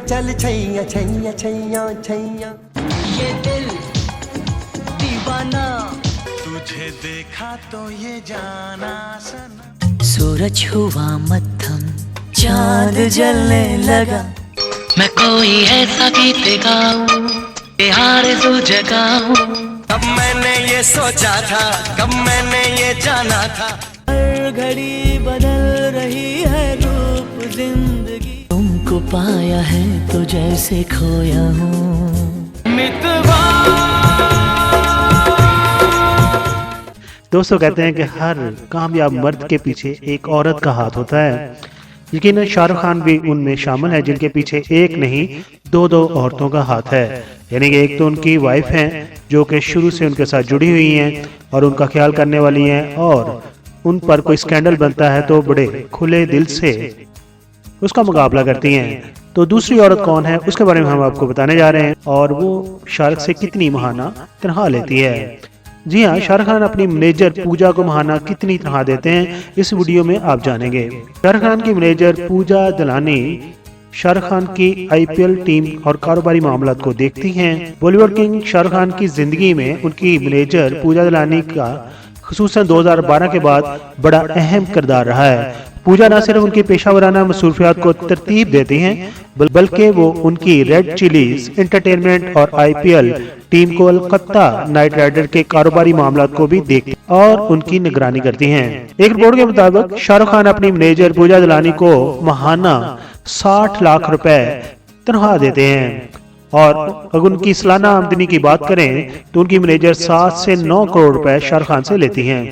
चल छैया छैया छैया छैया ये दिल दीवाना, तुझे देखा तो ये जाना सनम। सूरज हुआ मध्यम, चांद जलने लगा। मैं कोई ऐसा गीत गाऊं, प्यार जो जगाऊं। कब मैंने ये सोचा था, कब मैंने ये जाना था। हर घड़ी बदल रही है रूप जिंदगी, तुमको पाया है तो जैसे खोया हूँ मितवा। दोस्तों कहते हैं कि हर कामयाब मर्द के पीछे एक औरत का हाथ होता है। यकीनन शाहरुख खान भी उनमें शामिल है जिनके पीछे एक नहीं दो औरतों का हाथ है। यानी कि एक तो उनकी वाइफ हैं जो कि शुरू से उनके साथ जुड़ी हुई हैं और उनका ख्याल करने वाली हैं, और उन पर कोई स्कैंडल बनता है तो बड़े खुले दिल से उसका मुकाबला करती हैं। तो दूसरी औरत कौन है उसके बारे में हम आपको बताने जा रहे हैं, और वो शाहरुख से कितनी महाना तनख्वाह लेती है। जी हाँ, शाहरुख खान अपनी मैनेजर पूजा को महाना कितनी तनख्वाह देते हैं इस वीडियो में आप जानेंगे। शाहरुख खान की मैनेजर पूजा दलानी शाहरुख खान की आईपीएल टीम और कारोबारी मामलात को देखती हैं। बॉलीवुड किंग शाहरुख खान की जिंदगी में उनकी मैनेजर पूजा दलानी का खुसूसन 2012 के बाद बड़ा अहम किरदार रहा है। पूजा न सिर्फ उनकी पेशा मसरूफियात को तरतीब देती हैं बल्कि वो उनकी रेड चिलीज एंटरटेनमेंट और आईपीएल टीम कोलकाता नाइट राइडर के कारोबारी मामलों को भी देखती और उनकी निगरानी करती हैं। एक रिपोर्ट के मुताबिक शाहरुख खान अपनी मैनेजर पूजा दलानी को माहाना 60 लाख रुपए तनख्वाह देते हैं, और अगर उनकी सालाना आमदनी की बात करें तो उनकी मैनेजर 7 से 9 करोड़ रुपए शाहरुख खान से लेती हैं।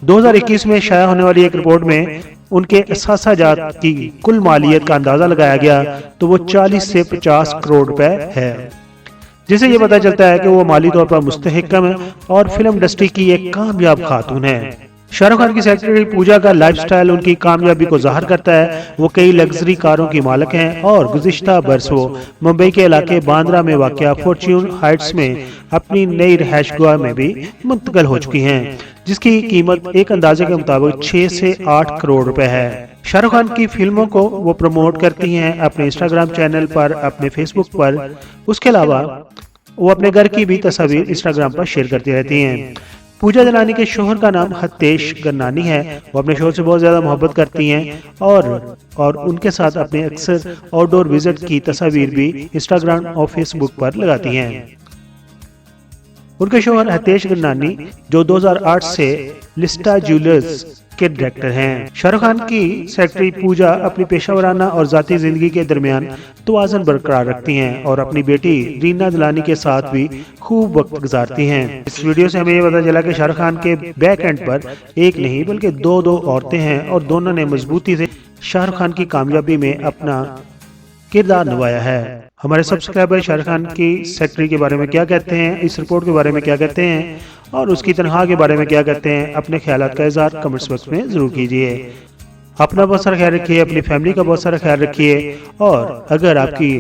2021 में शाया होने वाली एक रिपोर्ट में उनके असासाजात की कुल मालियत का अंदाजा लगाया गया तो वो 40 से 50 करोड़ रुपए है, जिससे ये पता चलता है कि वो माली तौर पर मुस्तहकम है और फिल्म इंडस्ट्री की एक कामयाब खातून है। शाहरुख खान की सेक्रेटरी पूजा का लाइफस्टाइल उनकी कामयाबी को जाहिर करता है। वो कई लग्जरी कारों की मालिक हैं और गुज़िश्ता बरस वो मुंबई के इलाके बांद्रा में वाक़या फॉर्च्यून हाइट्स में अपनी नई रिहाइशगाह में भी मुंतकिल हो चुकी हैं, जिसकी कीमत एक अंदाजे के मुताबिक 6 से 8 करोड़ रुपए है। शाहरुख खान की फिल्मों को वो प्रमोट करती हैं अपने इंस्टाग्राम चैनल पर, अपने फेसबुक पर। उसके अलावा वो अपने घर की भी तस्वीर इंस्टाग्राम पर शेयर करती रहती हैं। पूजा दलानी के शोहर का नाम हितेश गन्नानी है। वो अपने शोहर से बहुत ज्यादा मोहब्बत करती हैं और उनके साथ अपने अक्सर आउटडोर विजिट की तस्वीर भी इंस्टाग्राम और फेसबुक पर लगाती हैं। उनके शोहर हितेश गन्नानी जो 2008 से लिस्टा ज्वेलर्स के डायरेक्टर हैं। शाहरुख खान की सेक्रेटरी पूजा अपनी पेशावराना और जाती जिंदगी के दरमियान तवाज़ुन बरकरार रखती हैं और अपनी बेटी रीना दलानी के साथ भी खूब वक्त गुजारती हैं। इस वीडियो से हमें ये पता चला कि शाहरुख खान के बैक एंड पर एक नहीं बल्कि दो औरतें हैं और दोनों ने मजबूती से शाहरुख खान की कामयाबी में अपना किरदार निभाया है। हमारे सब्सक्राइबर शाहरुख खान की सेक्रेटरी के बारे में क्या कहते हैं, इस रिपोर्ट के बारे में क्या कहते हैं और उसकी तनख्वाह के बारे में क्या कहते हैं, अपने ख्यालात का इज़हार कमेंट्स बॉक्स में जरूर कीजिए। अपना बहुत सारा ख्याल रखिए, अपनी फैमिली का बहुत सारा ख्याल रखिए, और अगर आपकी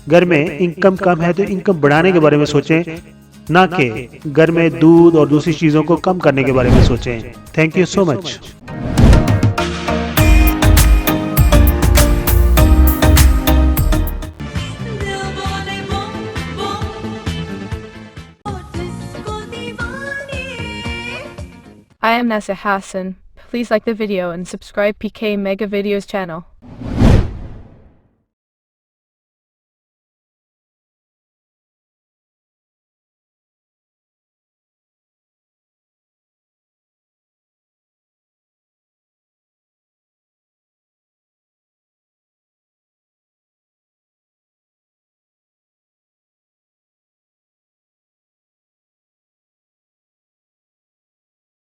घर में इनकम कम है तो इनकम बढ़ाने के बारे में सोचें, ना कि घर में दूध और दूसरी चीज़ों को कम करने के बारे में सोचें। Thank you so much. I am Nessa Hassan. Please like the video and subscribe PK Mega Videos channel.